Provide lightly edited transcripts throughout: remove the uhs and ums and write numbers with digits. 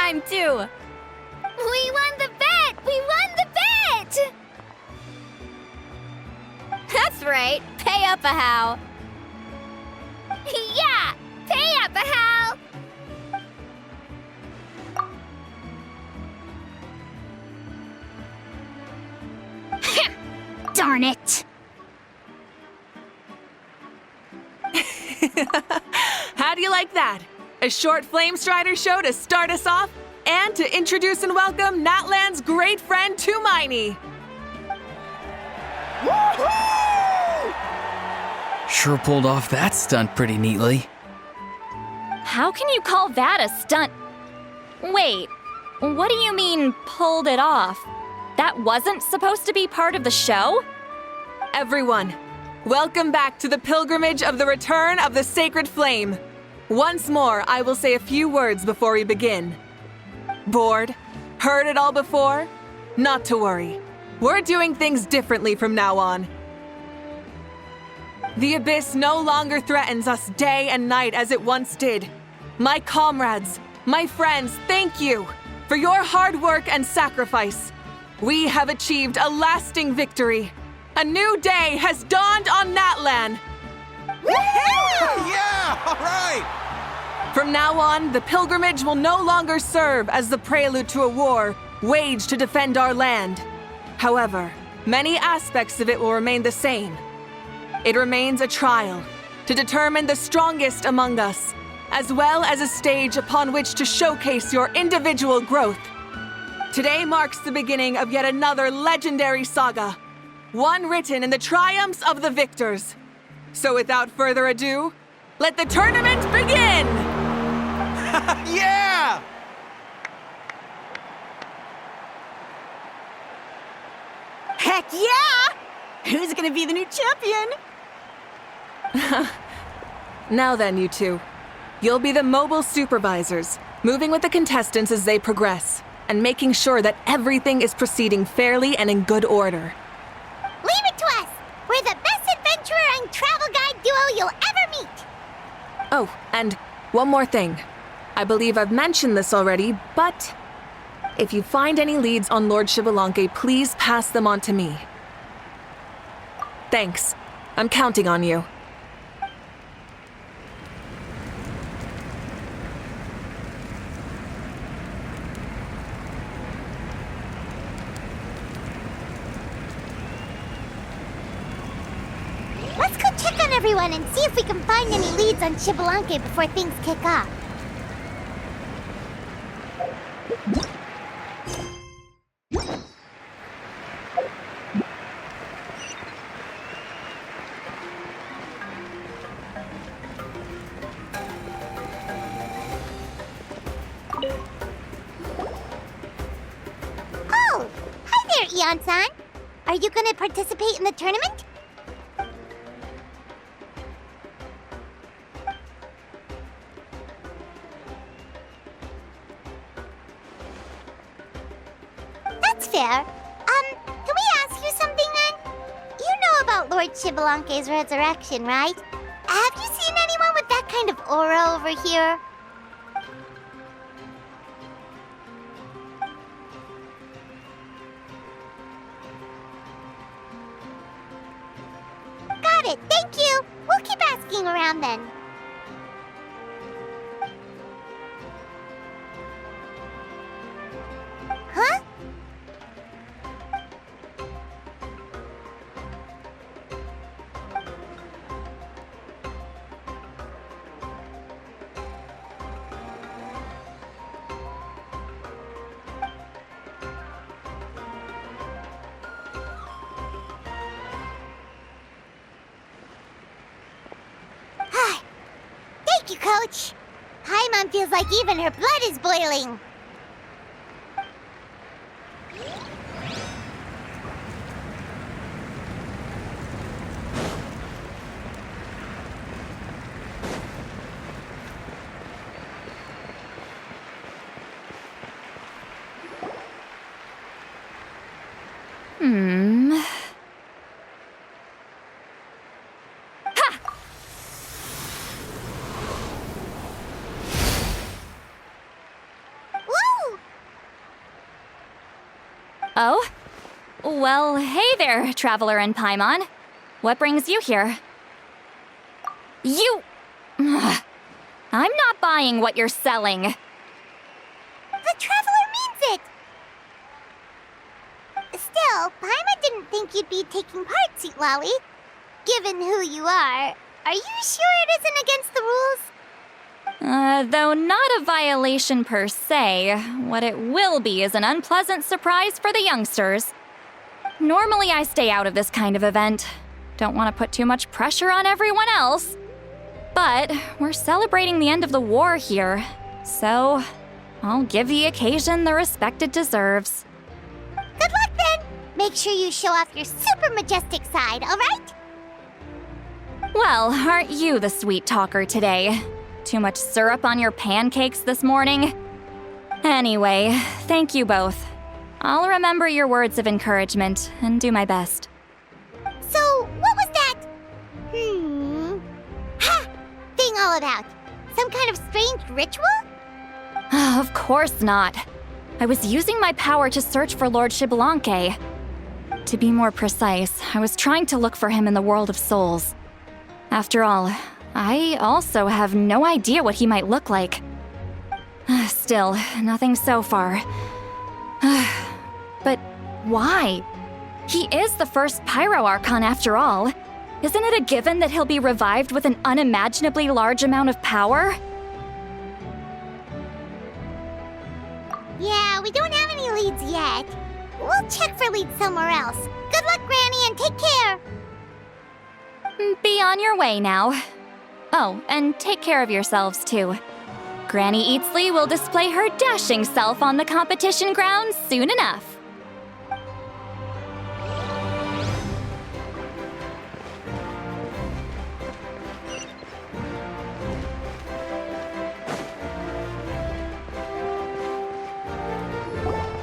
time, too! We won the bet! We won the bet! That's right! Pay up a how! Yeah! Pay up a how! Darn it! How do you like that? A short Flame Strider show to start us off, and to introduce and welcome Natlan's great friend Tumaini. Sure pulled off that stunt pretty neatly. How can you call that a stunt? Wait, what do you mean, pulled it off? That wasn't supposed to be part of the show? Everyone, welcome back to the pilgrimage of the return of the sacred flame. Once more, I will say a few words before we begin. Bored? Heard it all before? Not to worry. We're doing things differently from now on. The abyss no longer threatens us day and night as it once did. My comrades, my friends, thank you for your hard work and sacrifice. We have achieved a lasting victory. A new day has dawned on Natlan. Yeah! All right! From now on, the pilgrimage will no longer serve as the prelude to a war waged to defend our land. However, many aspects of it will remain the same. It remains a trial to determine the strongest among us, as well as a stage upon which to showcase your individual growth. Today marks the beginning of yet another legendary saga, one written in the triumphs of the victors. So without further ado, let the tournament begin! Yeah! Heck yeah! Who's gonna be the new champion? Now then, you two. You'll be the mobile supervisors, moving with the contestants as they progress, and making sure that everything is proceeding fairly and in good order. Leave it to us! We're the best adventurer and travel guide duo you'll ever meet! Oh, and one more thing. I believe I've mentioned this already, but if you find any leads on Lord Xbalanque, please pass them on to me. Thanks. I'm counting on you. Let's go check on everyone and see if we can find any leads on Xbalanque before things kick off. Oh! Hi there, Eon-san! Are you gonna participate in the tournament? That's fair. Can we ask you something then? You know about Lord Xbalanque's resurrection, right? Have you seen anyone with that kind of aura over here? Got it, thank you! We'll keep asking around then. Huh? Thank you, Coach. Paimon feels like even her blood is boiling. Oh? Well, hey there, Traveler and Paimon. What brings you here? You... Ugh. I'm not buying what you're selling. The Traveler means it! Still, Paimon didn't think you'd be taking part, Sweet Lolly. Given who you are you sure it isn't against the rules? Though not a violation per se, what it will be is an unpleasant surprise for the youngsters. Normally I stay out of this kind of event. Don't want to put too much pressure on everyone else. But we're celebrating the end of the war here, so I'll give the occasion the respect it deserves. Good luck then! Make sure you show off your super majestic side, alright? Well, aren't you the sweet talker today? Too much syrup on your pancakes this morning? Anyway, thank you both. I'll remember your words of encouragement and do my best. So, what was that? Ha! Thing all about? Some kind of strange ritual? Of course not. I was using my power to search for Lord Xbalanque. To be more precise, I was trying to look for him in the world of souls. After all, I also have no idea what he might look like. Still, nothing so far. But why? He is the first Pyro Archon after all. Isn't it a given that he'll be revived with an unimaginably large amount of power? Yeah, we don't have any leads yet. We'll check for leads somewhere else. Good luck, Granny, and take care! Be on your way now. Oh, and take care of yourselves too. Granny Eatsley will display her dashing self on the competition grounds soon enough.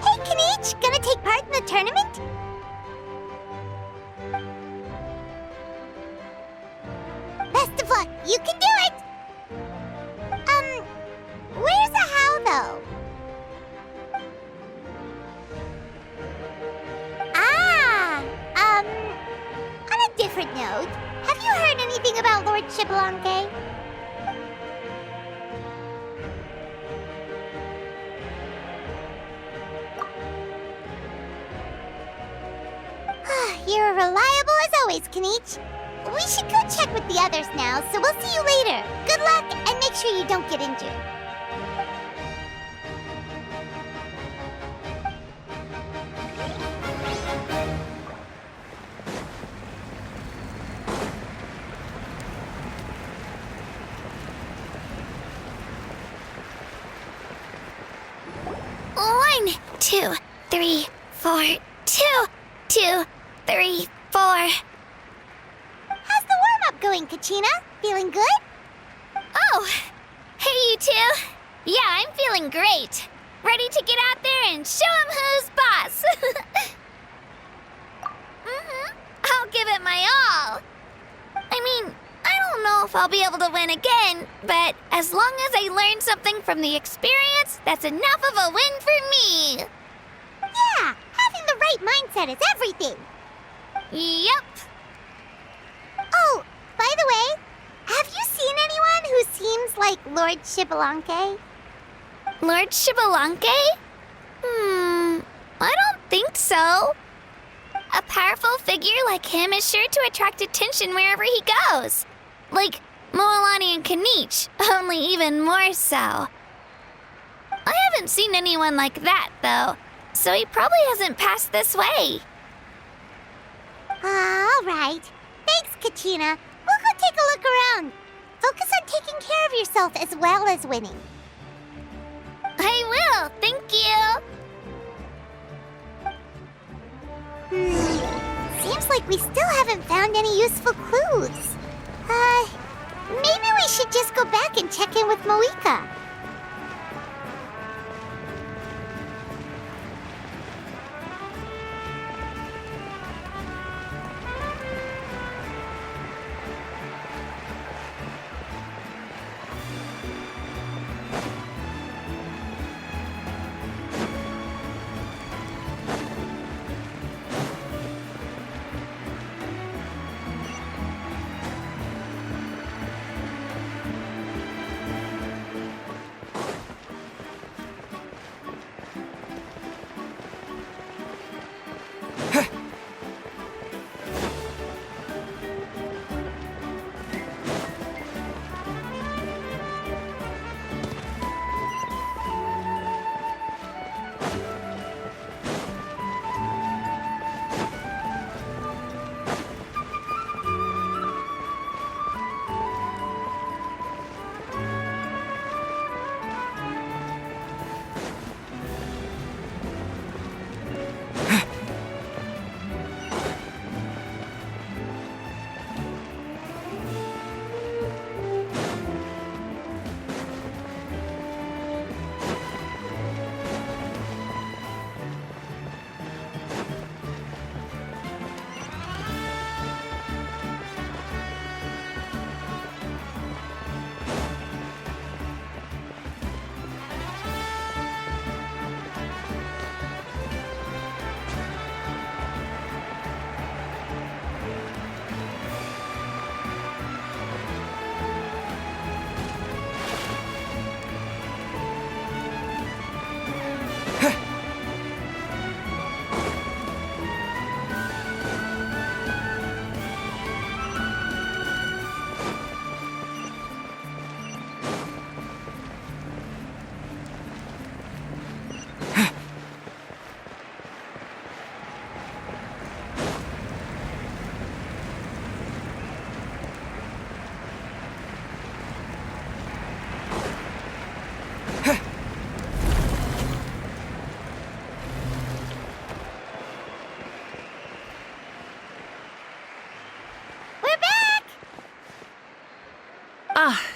Hey, Kanich! Gonna take part in the tournament? Best of luck! You can do it! Where's the how, though? On a different note, have you heard anything about Lord Xbalanque? You're reliable as always, Kanich. We should go check with the others now, so we'll see you later. Good luck, and make sure you don't get injured. One, 2, 3, 4, 2, 2, 3, 4. How's the warm-up going, Kachina? Feeling good? Oh, hey you two. Yeah, I'm feeling great. Ready to get out there and show 'em who's boss. I'll give it my all. I mean, I don't know if I'll be able to win again, but as long as I learn something from the experience, that's enough of a win for me. Yeah, having the right mindset is everything. Yep. Oh, by the way, have you seen anyone who seems like Lord Xbalanque? Lord Xbalanque? I don't think so. A powerful figure like him is sure to attract attention wherever he goes. Like Moalani and Kanich, only even more so. I haven't seen anyone like that, though, so he probably hasn't passed this way. All right. Thanks, Kachina. We'll go take a look around. Focus on taking care of yourself as well as winning. I will, thank you. Seems like we still haven't found any useful clues. Maybe we should just go back and check in with Moika.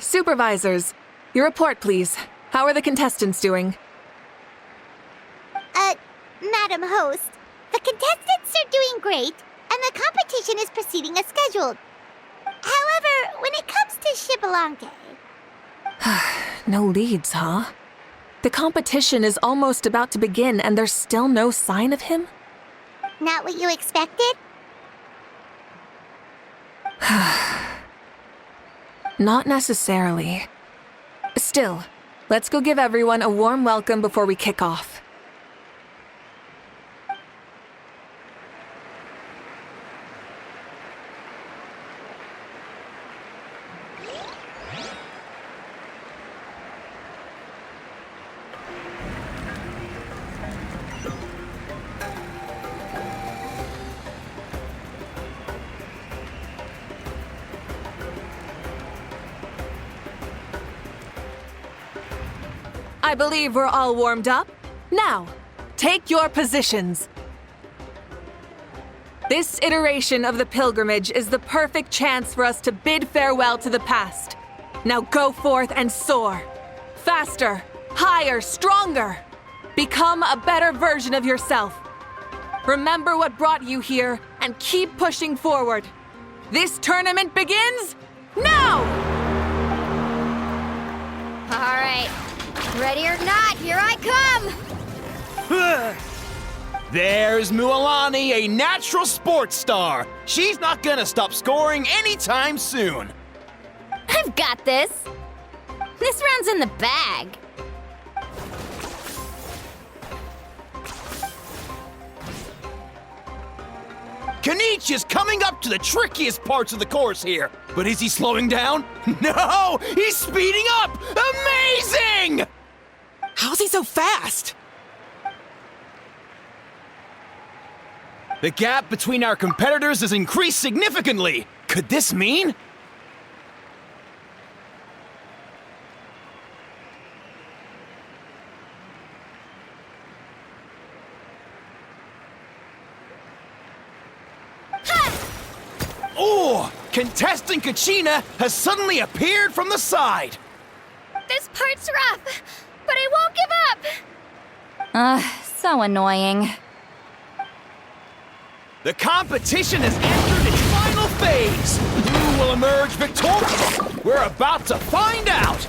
Supervisors, your report, please. How are the contestants doing? Madam Host, the contestants are doing great, and the competition is proceeding as scheduled. However, when it comes to Shibalanke... No leads, huh? The competition is almost about to begin, and there's still no sign of him? Not what you expected? Not necessarily. Still, let's go give everyone a warm welcome before we kick off. I believe we're all warmed up. Now, take your positions. This iteration of the pilgrimage is the perfect chance for us to bid farewell to the past. Now go forth and soar. Faster, higher, stronger. Become a better version of yourself. Remember what brought you here and keep pushing forward. This tournament begins now! All right. Ready or not, here I come! There's Mualani, a natural sports star. She's not gonna stop scoring anytime soon. I've got this. This round's in the bag. Kanich is coming up to the trickiest parts of the course here. But is he slowing down? No! He's speeding up! Amazing! How's he so fast? The gap between our competitors has increased significantly. Could this mean? Oh! Contestant Kachina has suddenly appeared from the side. This part's rough, but I won't give up. So annoying. The competition has entered its final phase. Who will emerge victorious? We're about to find out.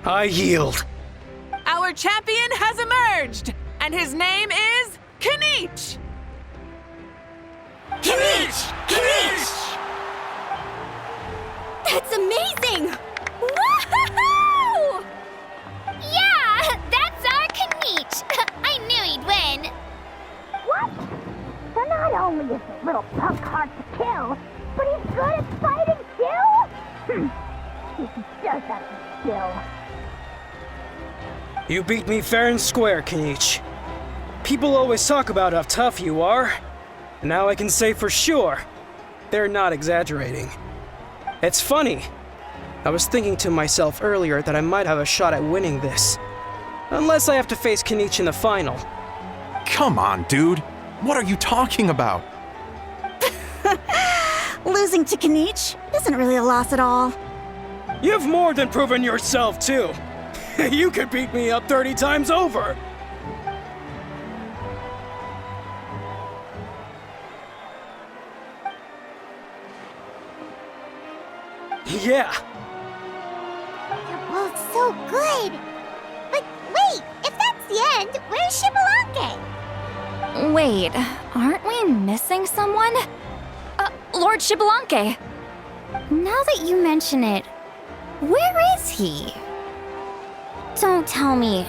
I yield. Our champion has emerged, and his name is Kanich! Kanich! Kanich! That's amazing! Woohoo! Yeah, that's our Kanich. I knew he'd win. What? So not only is this little punk hard to kill, but he's good at fighting too? He does have some skill. You beat me fair and square, Kanich. People always talk about how tough you are. And now I can say for sure, they're not exaggerating. It's funny. I was thinking to myself earlier that I might have a shot at winning this. Unless I have to face Kanich in the final. Come on, dude. What are you talking about? Losing to Kanich isn't really a loss at all. You've more than proven yourself, too. You could beat me up 30 times over. Yeah. You're both so good. But wait, if that's the end, where's Shibalanke? Wait, aren't we missing someone? Lord Shibalanke. Now that you mention it, where is he? Don't tell me.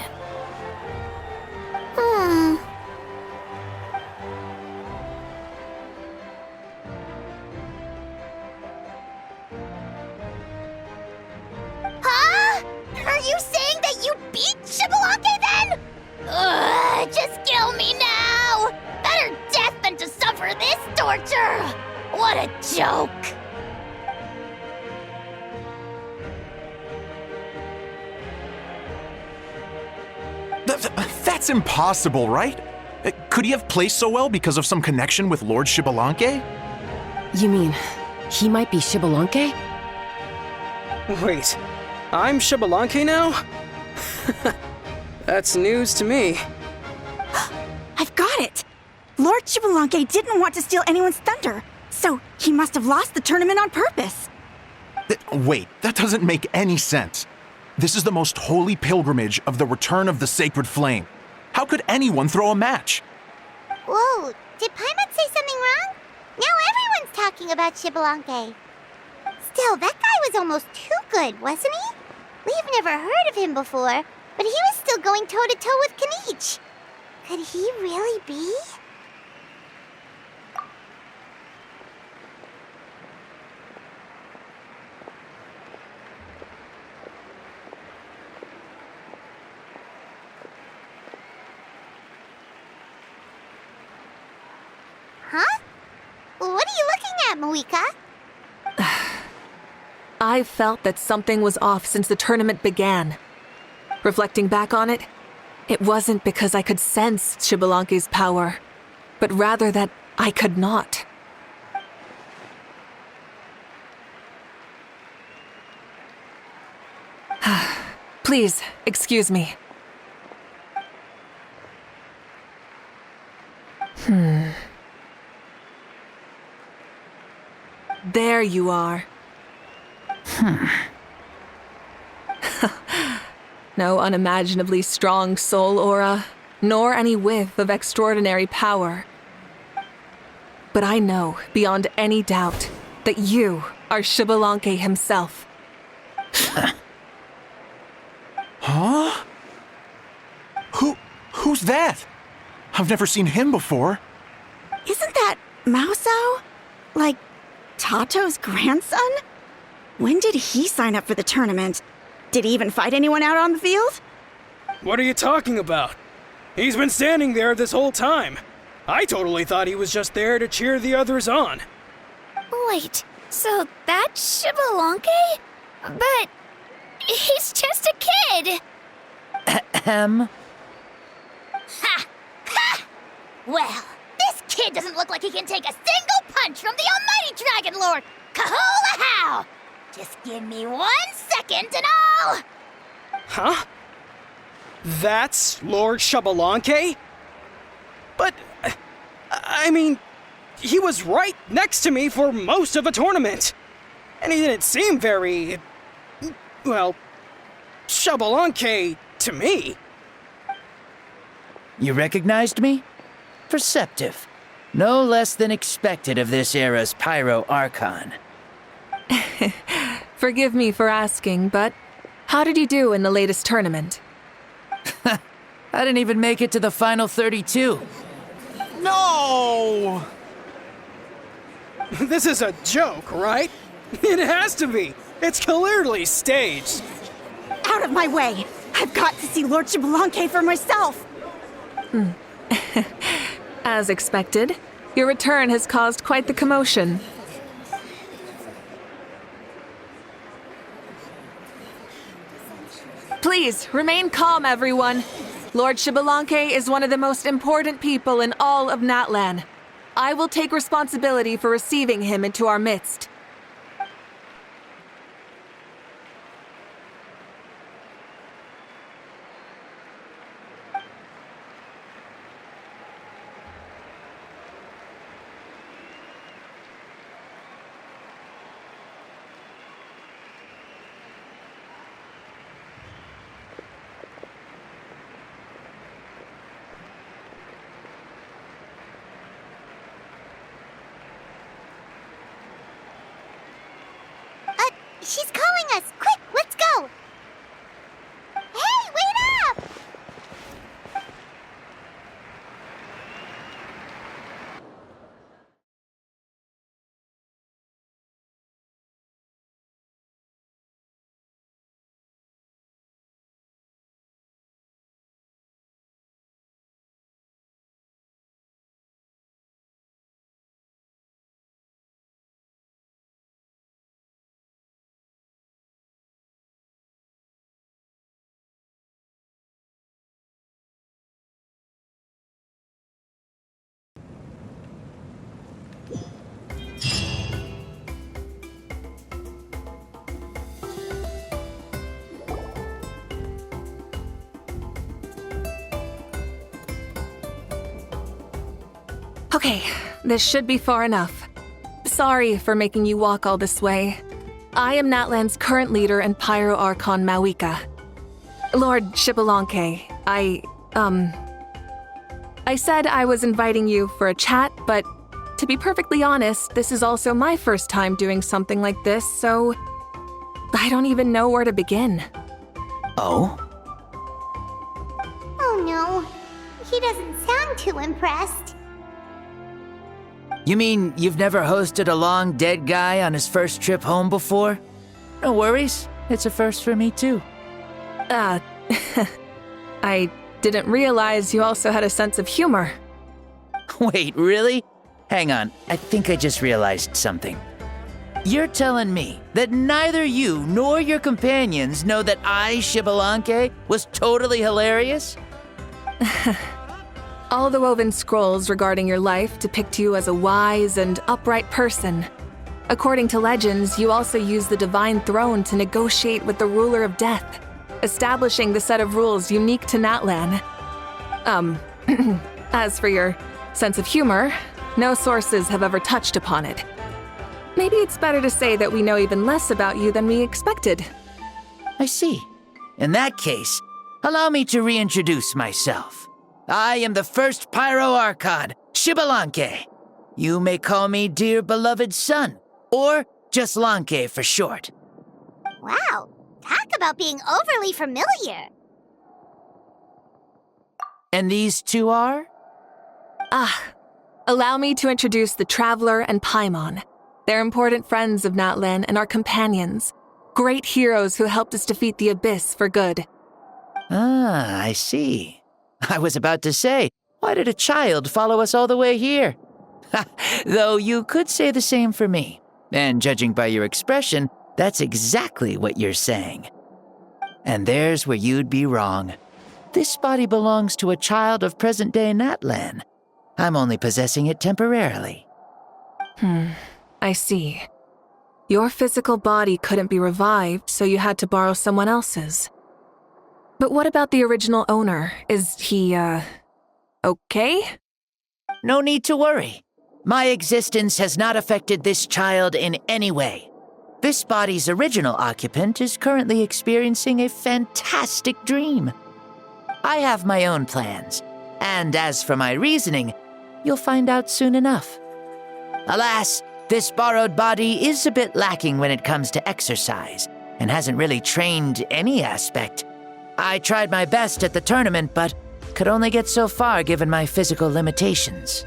torture! What a joke! That's impossible, right? Could he have placed so well because of some connection with Lord Xbalanque? You mean, he might be Xbalanque? Wait, I'm Xbalanque now? That's news to me. I've got it! Lord Xbalanque didn't want to steal anyone's thunder, so he must have lost the tournament on purpose. Wait, that doesn't make any sense. This is the most holy pilgrimage of the return of the sacred flame. How could anyone throw a match? Whoa, did Paimon say something wrong? Now everyone's talking about Xbalanque. Still, that guy was almost too good, wasn't he? We've never heard of him before, but he was still going toe-to-toe with Kenichi. Could he really be? Huh? What are you looking at, Moika? I felt that something was off since the tournament began. Reflecting back on it, it wasn't because I could sense Xbalanque's power, but rather that I could not. Please, excuse me. There you are. No unimaginably strong soul aura, nor any whiff of extraordinary power. But I know, beyond any doubt, that you are Xbalanque himself. Huh? Who's that? I've never seen him before. Isn't that Mauso? Like, Tato's grandson? When did he sign up for the tournament? Did he even fight anyone out on the field? What are you talking about? He's been standing there this whole time. I totally thought he was just there to cheer the others on. Wait, so that's Xbalanque? But he's just a kid. Ahem. Ha! Ha! Well, this kid doesn't look like he can take a single punch from the almighty Dragon Lord! Kahula how! Just give me 1 second and I'll... Huh? That's Lord Xbalanque? But, I mean, he was right next to me for most of the tournament. And he didn't seem very, well, Xbalanque to me. You recognized me? Perceptive. No less than expected of this era's Pyro Archon. Forgive me for asking, but how did you do in the latest tournament? I didn't even make it to the final 32. No! This is a joke, right? It has to be. It's clearly staged. Out of my way! I've got to see Lord Xbalanque for myself! As expected, your return has caused quite the commotion. Please, remain calm, everyone. Lord Xbalanque is one of the most important people in all of Natlan. I will take responsibility for receiving him into our midst. She's calling us! Quick, let's go! Hey, wait up! Okay, this should be far enough. Sorry for making you walk all this way. I am Natlan's current leader and Pyro Archon Mawika. Lord Xbalanque, I said I was inviting you for a chat, but to be perfectly honest, this is also my first time doing something like this, so I don't even know where to begin. Oh? Oh no, he doesn't sound too impressed. You mean you've never hosted a long dead guy on his first trip home before? No worries, it's a first for me too. I didn't realize you also had a sense of humor. Wait, really? Hang on, I think I just realized something. You're telling me that neither you nor your companions know that I, Xbalanque, was totally hilarious? All the woven scrolls regarding your life depict you as a wise and upright person. According to legends, you also use the divine throne to negotiate with the ruler of death, establishing the set of rules unique to Natlan. As for your sense of humor, no sources have ever touched upon it. Maybe it's better to say that we know even less about you than we expected. I see. In that case, allow me to reintroduce myself. I am the first Pyro Archon, Xbalanque. You may call me dear beloved son, or just Lanque for short. Wow, talk about being overly familiar. And these two are? Allow me to introduce the Traveler and Paimon. They're important friends of Natlan and our companions. Great heroes who helped us defeat the Abyss for good. Ah, I see. I was about to say, why did a child follow us all the way here? Though you could say the same for me. And judging by your expression, that's exactly what you're saying. And there's where you'd be wrong. This body belongs to a child of present-day Natlan. I'm only possessing it temporarily. I see. Your physical body couldn't be revived, so you had to borrow someone else's. But what about the original owner? Is he, okay? No need to worry. My existence has not affected this child in any way. This body's original occupant is currently experiencing a fantastic dream. I have my own plans, and as for my reasoning, you'll find out soon enough. Alas, this borrowed body is a bit lacking when it comes to exercise, and hasn't really trained any aspect. I tried my best at the tournament, but could only get so far given my physical limitations.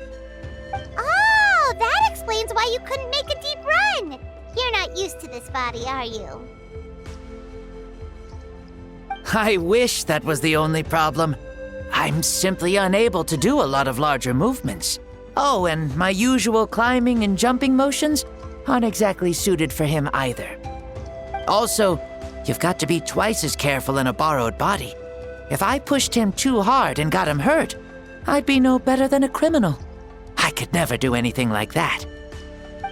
Oh, that explains why you couldn't make a deep run. You're not used to this body, are you? I wish that was the only problem. I'm simply unable to do a lot of larger movements. Oh, and my usual climbing and jumping motions aren't exactly suited for him either. Also, you've got to be twice as careful in a borrowed body. If I pushed him too hard and got him hurt, I'd be no better than a criminal. I could never do anything like that.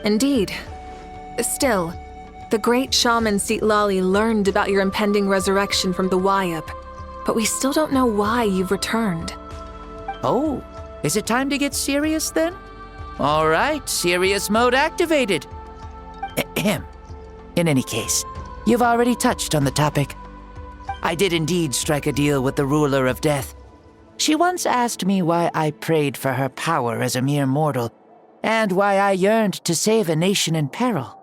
Indeed. Still, the great shaman Citlali learned about your impending resurrection from the Wayup, but we still don't know why you've returned. Oh, is it time to get serious then? All right, serious mode activated. Ahem. In any case, you've already touched on the topic. I did indeed strike a deal with the ruler of death. She once asked me why I prayed for her power as a mere mortal, and why I yearned to save a nation in peril.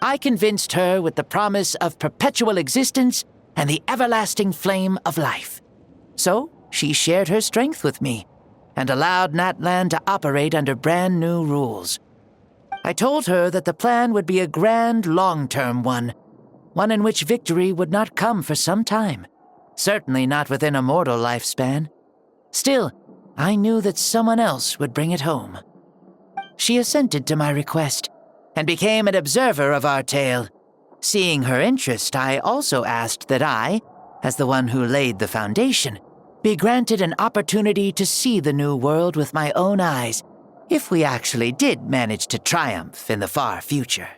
I convinced her with the promise of perpetual existence and the everlasting flame of life. So she shared her strength with me, and allowed Natlan to operate under brand new rules. I told her that the plan would be a grand, long-term one in which victory would not come for some time, certainly not within a mortal lifespan. Still, I knew that someone else would bring it home. She assented to my request, and became an observer of our tale. Seeing her interest, I also asked that I, as the one who laid the foundation, be granted an opportunity to see the new world with my own eyes, if we actually did manage to triumph in the far future.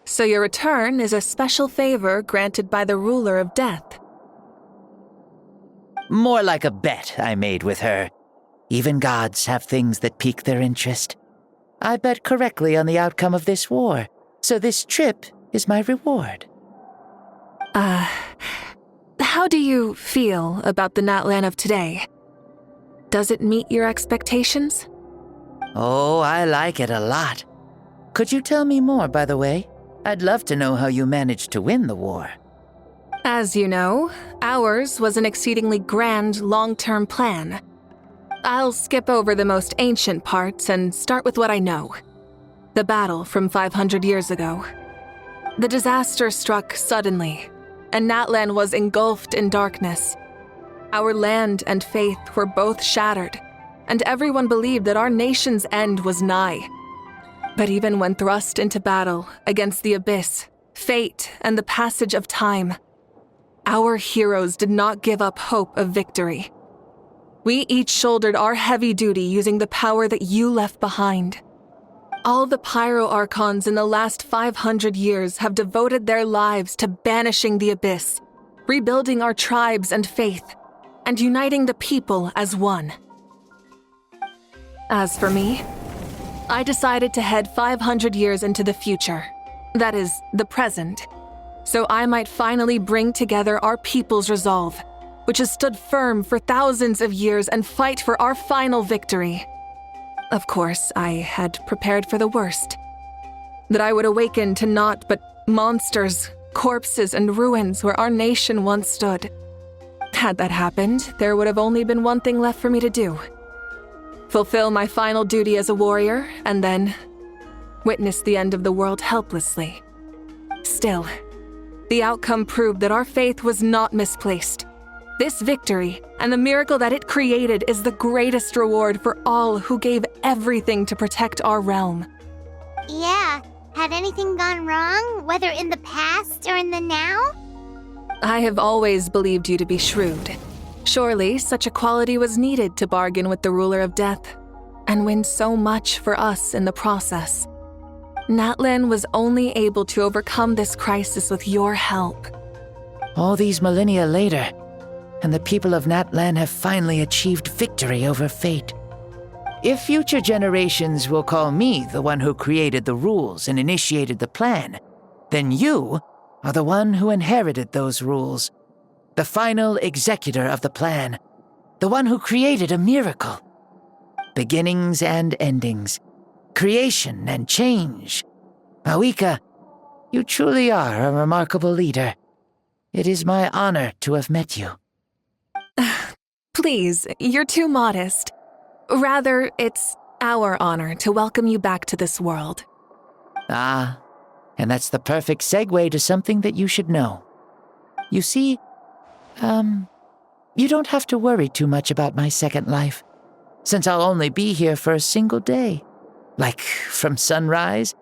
So your return is a special favor granted by the ruler of death. More like a bet I made with her. Even gods have things that pique their interest. I bet correctly on the outcome of this war, so this trip is my reward. How do you feel about the Natlan of today? Does it meet your expectations? Oh, I like it a lot. Could you tell me more, by the way? I'd love to know how you managed to win the war. As you know, ours was an exceedingly grand, long-term plan. I'll skip over the most ancient parts and start with what I know. The battle from 500 years ago. The disaster struck suddenly, and Natlan was engulfed in darkness. Our land and faith were both shattered, and everyone believed that our nation's end was nigh. But even when thrust into battle against the abyss, fate, and the passage of time, our heroes did not give up hope of victory. We each shouldered our heavy duty using the power that you left behind. All the Pyro Archons in the last 500 years have devoted their lives to banishing the abyss, rebuilding our tribes and faith, and uniting the people as one. As for me, I decided to head 500 years into the future, that is, the present, so I might finally bring together our people's resolve, which has stood firm for thousands of years, and fight for our final victory. Of course, I had prepared for the worst. That I would awaken to naught but monsters, corpses, and ruins where our nation once stood. Had that happened, there would have only been one thing left for me to do. Fulfill my final duty as a warrior, and then witness the end of the world helplessly. Still, the outcome proved that our faith was not misplaced. This victory, and the miracle that it created, is the greatest reward for all who gave everything to protect our realm. Yeah, had anything gone wrong, whether in the past or in the now? I have always believed you to be shrewd. Surely, such a quality was needed to bargain with the ruler of death, and win so much for us in the process. Natlan was only able to overcome this crisis with your help. All these millennia later, and the people of Natlan have finally achieved victory over fate. If future generations will call me the one who created the rules and initiated the plan, then you are the one who inherited those rules. The final executor of the plan. The one who created a miracle. Beginnings and endings. Creation and change. Mawika, you truly are a remarkable leader. It is my honor to have met you. Please, you're too modest. Rather, it's our honor to welcome you back to this world. Ah, and that's the perfect segue to something that you should know. You see, you don't have to worry too much about my second life, since I'll only be here for a single day, like from sunrise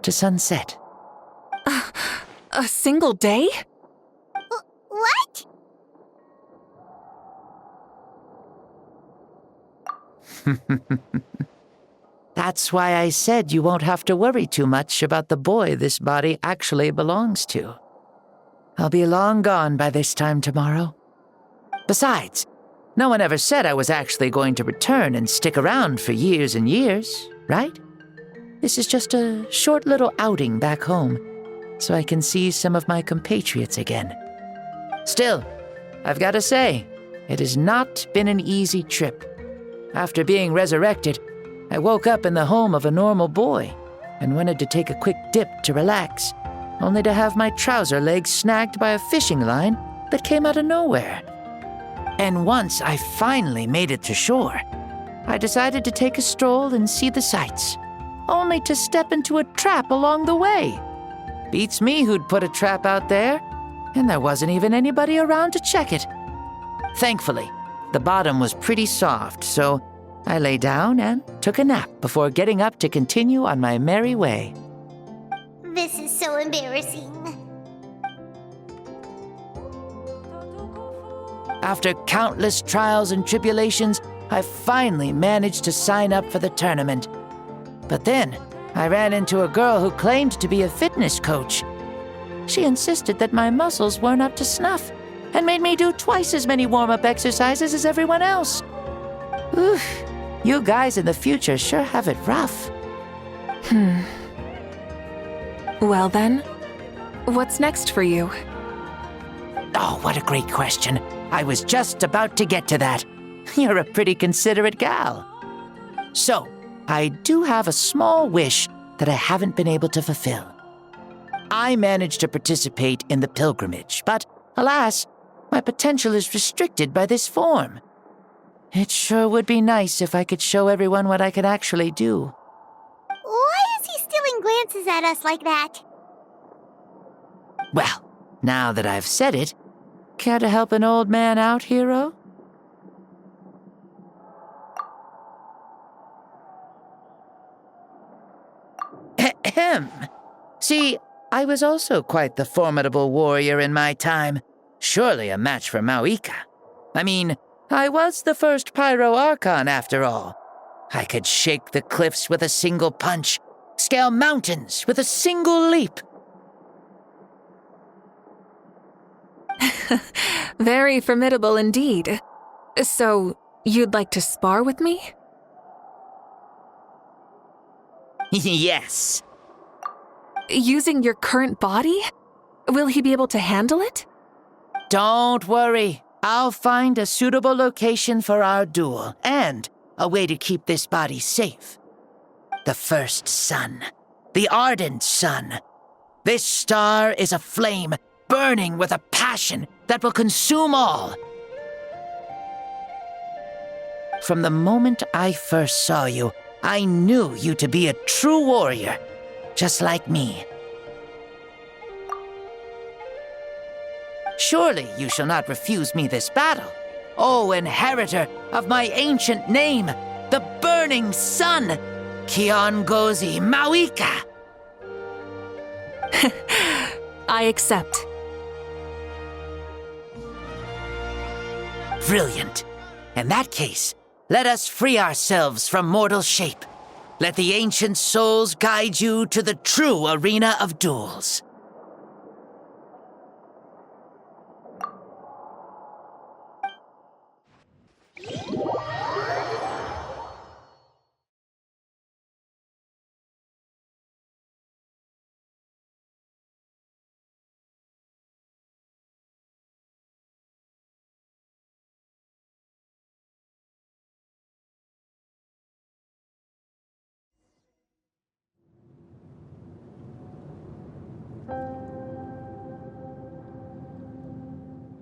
to sunset. A single day? What? That's why I said you won't have to worry too much about the boy this body actually belongs to. I'll be long gone by this time tomorrow. Besides, no one ever said I was actually going to return and stick around for years and years, right? This is just a short little outing back home, so I can see some of my compatriots again. Still, I've got to say, it has not been an easy trip. After being resurrected, I woke up in the home of a normal boy and wanted to take a quick dip to relax, only to have my trouser legs snagged by a fishing line that came out of nowhere. And once I finally made it to shore, I decided to take a stroll and see the sights, only to step into a trap along the way. Beats me who'd put a trap out there, and there wasn't even anybody around to check it. Thankfully, the bottom was pretty soft, so I lay down and took a nap before getting up to continue on my merry way. This is so embarrassing. After countless trials and tribulations, I finally managed to sign up for the tournament. But then, I ran into a girl who claimed to be a fitness coach. She insisted that my muscles weren't up to snuff, and made me do twice as many warm-up exercises as everyone else. Oof, you guys in the future sure have it rough. Well then, what's next for you? Oh, what a great question. I was just about to get to that. You're a pretty considerate gal. So, I do have a small wish that I haven't been able to fulfill. I managed to participate in the pilgrimage, but alas, my potential is restricted by this form. It sure would be nice if I could show everyone what I can actually do. Why is he stealing glances at us like that? Well, now that I've said it, care to help an old man out, hero? Ahem. See, I was also quite the formidable warrior in my time. Surely a match for Mauika. I mean, I was the first Pyro Archon after all. I could shake the cliffs with a single punch, scale mountains with a single leap. Very formidable indeed. So, you'd like to spar with me? Yes. Using your current body? Will he be able to handle it? Don't worry. I'll find a suitable location for our duel, and a way to keep this body safe. The first sun. The ardent sun. This star is a flame, burning with a passion that will consume all. From the moment I first saw you, I knew you to be a true warrior, just like me. Surely you shall not refuse me this battle, O inheritor of my ancient name, the Burning Sun, Kiongozi Mauika. I accept. Brilliant. In that case, let us free ourselves from mortal shape. Let the ancient souls guide you to the true arena of duels.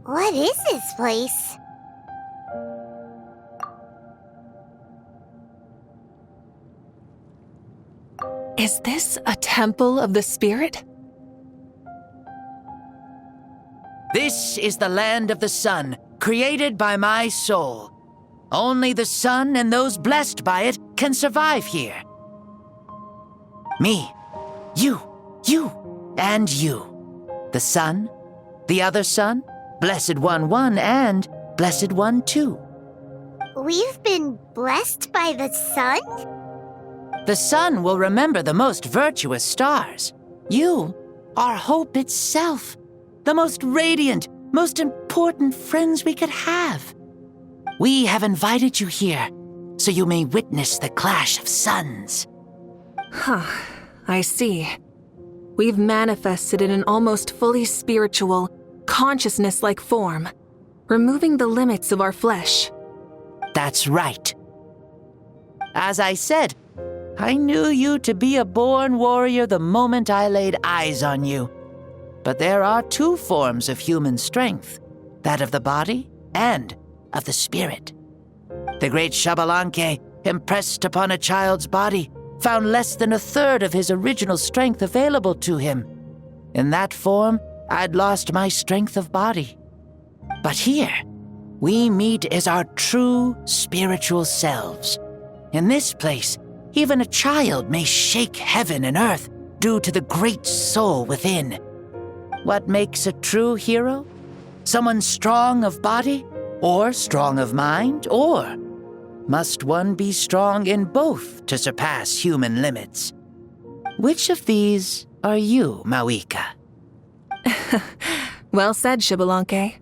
What is this place? Is this a temple of the spirit? This is the land of the sun, created by my soul. Only the sun and those blessed by it can survive here. Me, you, and you. The sun, the other sun, Blessed One 1, and Blessed One 2. We've been blessed by the sun? The sun will remember the most virtuous stars. You are hope itself, the most radiant, most important friends we could have. We have invited you here, so you may witness the clash of suns. Huh, I see. We've manifested in an almost fully spiritual, consciousness-like form, removing the limits of our flesh. That's right. As I said, I knew you to be a born warrior the moment I laid eyes on you. But there are two forms of human strength, that of the body and of the spirit. The great Xbalanque, impressed upon a child's body, found less than a third of his original strength available to him. In that form, I'd lost my strength of body. But here, we meet as our true spiritual selves. In this place, even a child may shake heaven and earth due to the great soul within. What makes a true hero? Someone strong of body, or strong of mind, or must one be strong in both to surpass human limits? Which of these are you, Mauika? Well said, Xbalanque.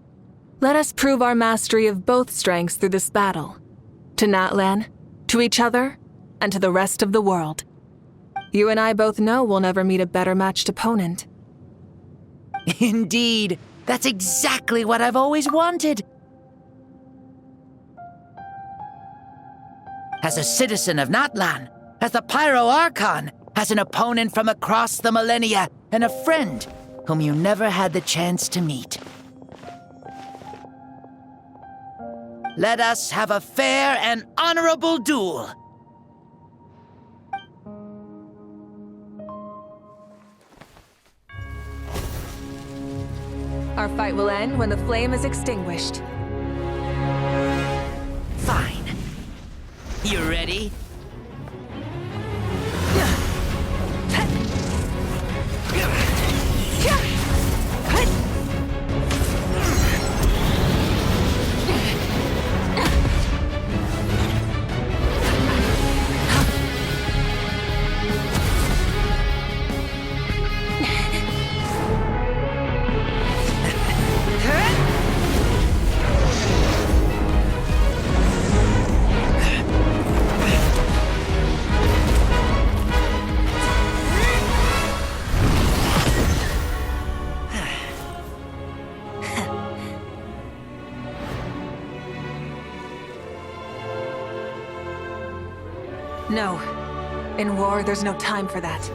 Let us prove our mastery of both strengths through this battle. to Natlan, to each other, and to the rest of the world. You and I both know we'll never meet a better matched opponent. Indeed, that's exactly what I've always wanted. As a citizen of Natlan, as the Pyro Archon, as an opponent from across the millennia, and a friend whom you never had the chance to meet. Let us have a fair and honorable duel. Our fight will end when the flame is extinguished. Fine. You ready? No. In war, there's no time for that.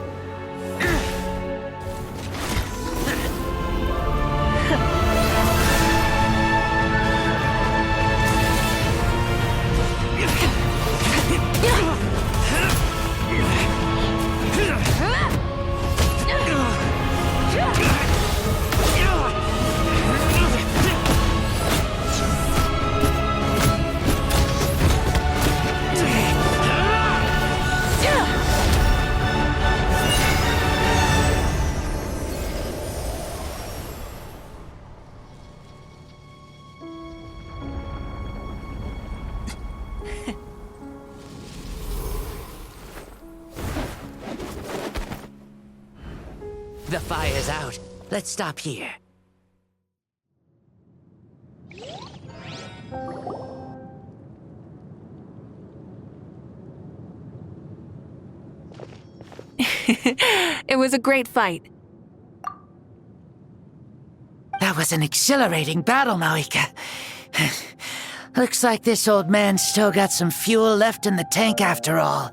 The fire's out. Let's stop here. It was a great fight. That was an exhilarating battle, Maoika. Looks like this old man's still got some fuel left in the tank after all.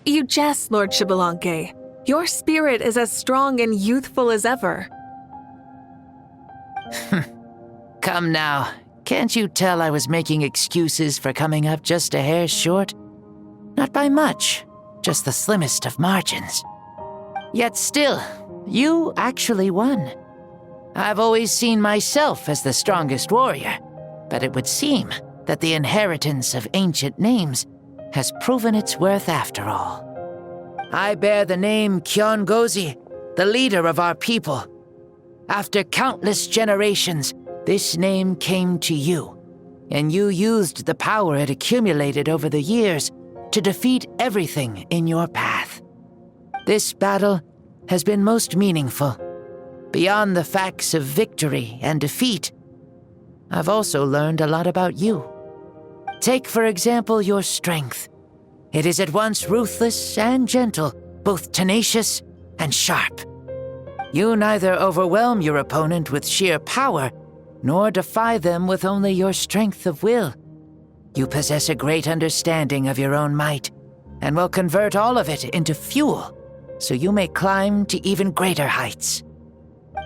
You jest, Lord Xbalanque. Your spirit is as strong and youthful as ever. Come now. Can't you tell I was making excuses for coming up just a hair short? Not by much, just the slimmest of margins. Yet still, you actually won. I've always seen myself as the strongest warrior, but it would seem that the inheritance of ancient names has proven its worth after all. I bear the name Kiongozi, the leader of our people. After countless generations, this name came to you, and you used the power it accumulated over the years to defeat everything in your path. This battle has been most meaningful. Beyond the facts of victory and defeat, I've also learned a lot about you. Take, for example, your strength. It is at once ruthless and gentle, both tenacious and sharp. You neither overwhelm your opponent with sheer power, nor defy them with only your strength of will. You possess a great understanding of your own might, and will convert all of it into fuel, so you may climb to even greater heights.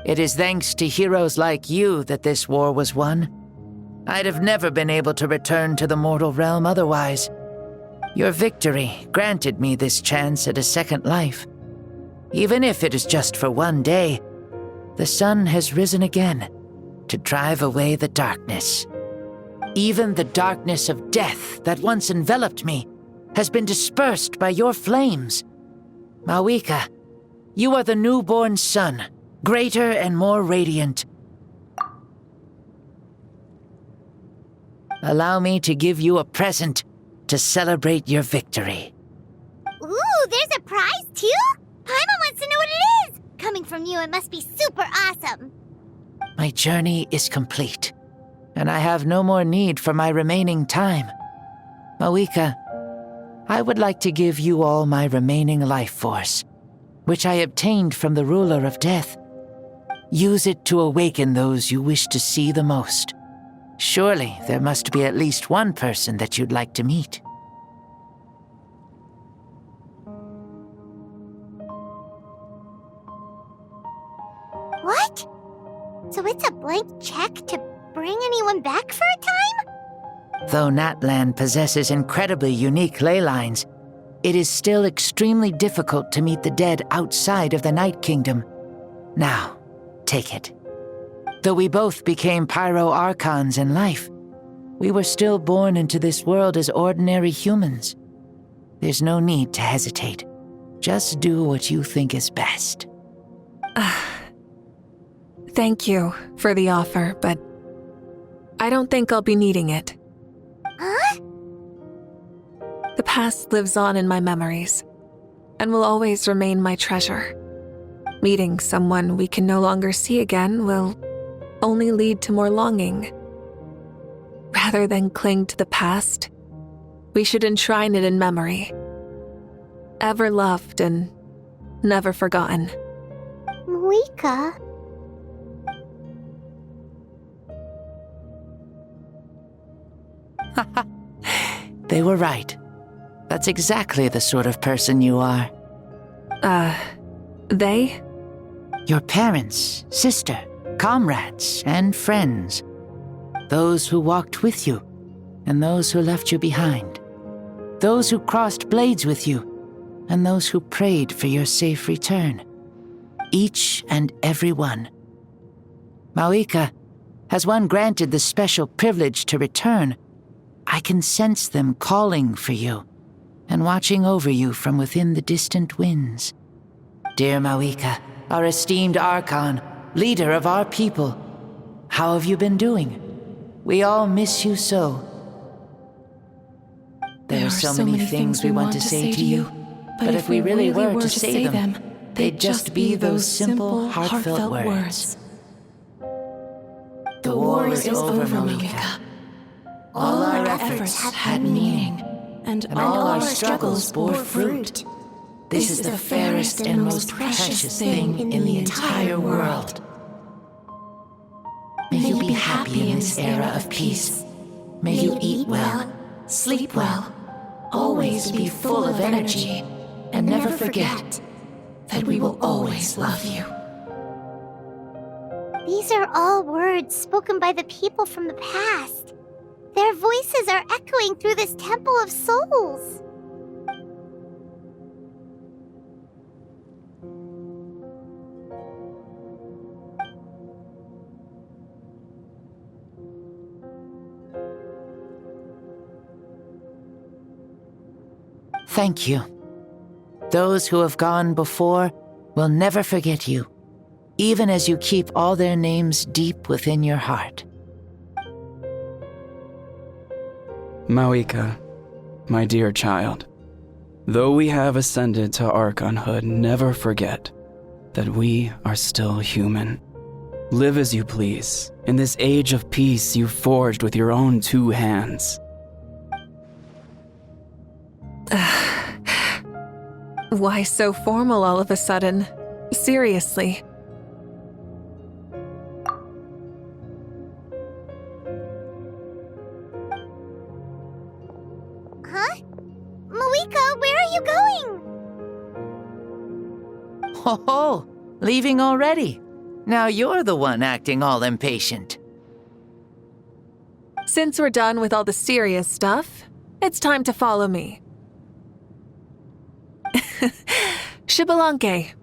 It is thanks to heroes like you that this war was won. I'd have never been able to return to the mortal realm otherwise. Your victory granted me this chance at a second life. Even if it is just for one day, the sun has risen again to drive away the darkness. Even the darkness of death that once enveloped me has been dispersed by your flames. Maoika, you are the newborn sun, greater and more radiant. Allow me to give you a present to celebrate your victory. Ooh, there's a prize too? Paimon wants to know what it is! Coming from you, it must be super awesome. My journey is complete. and I have no more need for my remaining time. Mawika, I would like to give you all my remaining life force, which I obtained from the ruler of death. Use it to awaken those you wish to see the most. Surely there must be at least one person that you'd like to meet. What? So it's a blank check to bring anyone back for a time? Though iNatlan possesses incredibly unique ley lines, it is still extremely difficult to meet the dead outside of the Night Kingdom. Now, take it. Though we both became pyro-archons in life, we were still born into this world as ordinary humans. There's no need to hesitate. Just do what you think is best. Thank you for the offer, but I don't think I'll be needing it. Huh? The past lives on in my memories, and will always remain my treasure. Meeting someone we can no longer see again will only lead to more longing. Rather than cling to the past, we should enshrine it in memory. Ever loved and never forgotten. Mawika? They were right. That's exactly the sort of person you are. They? Your parents, sister, comrades, and friends. Those who walked with you, and those who left you behind. Those who crossed blades with you, and those who prayed for your safe return. Each and every one. Mawika, has one granted the special privilege to return, I can sense them calling for you, and watching over you from within the distant winds. Dear Mawika, our esteemed Archon, leader of our people, how have you been doing? We all miss you so. There are so many things we want to say to you, but if we really were to say them, they'd just be those simple, heartfelt words. The war is over, Mawika. All our efforts had meaning, and all our struggles bore fruit. This is the fairest and most precious thing in the entire world. May you be happy in this era of peace. May you eat well, sleep well, always be full of energy, and never forget that we will always love you. These are all words spoken by the people from the past. Their voices are echoing through this Temple of Souls. Thank you. Those who have gone before will never forget you, even as you keep all their names deep within your heart. Mawika, my dear child, though we have ascended to Archonhood, never forget that we are still human. Live as you please, in this age of peace you forged with your own 2 hands. Why so formal all of a sudden? Seriously. Huh? Mawika, where are you going? Ho ho! Leaving already? Now you're the one acting all impatient. Since we're done with all the serious stuff, it's time to follow me. Xbalanque,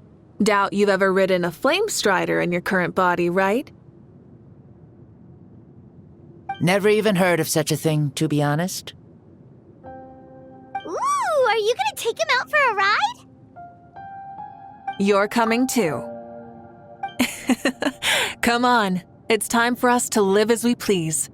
doubt you've ever ridden a flame strider in your current body, right? Never even heard of such a thing, to be honest. Ooh, are you gonna take him out for a ride? You're coming too. Come on, it's time for us to live as we please.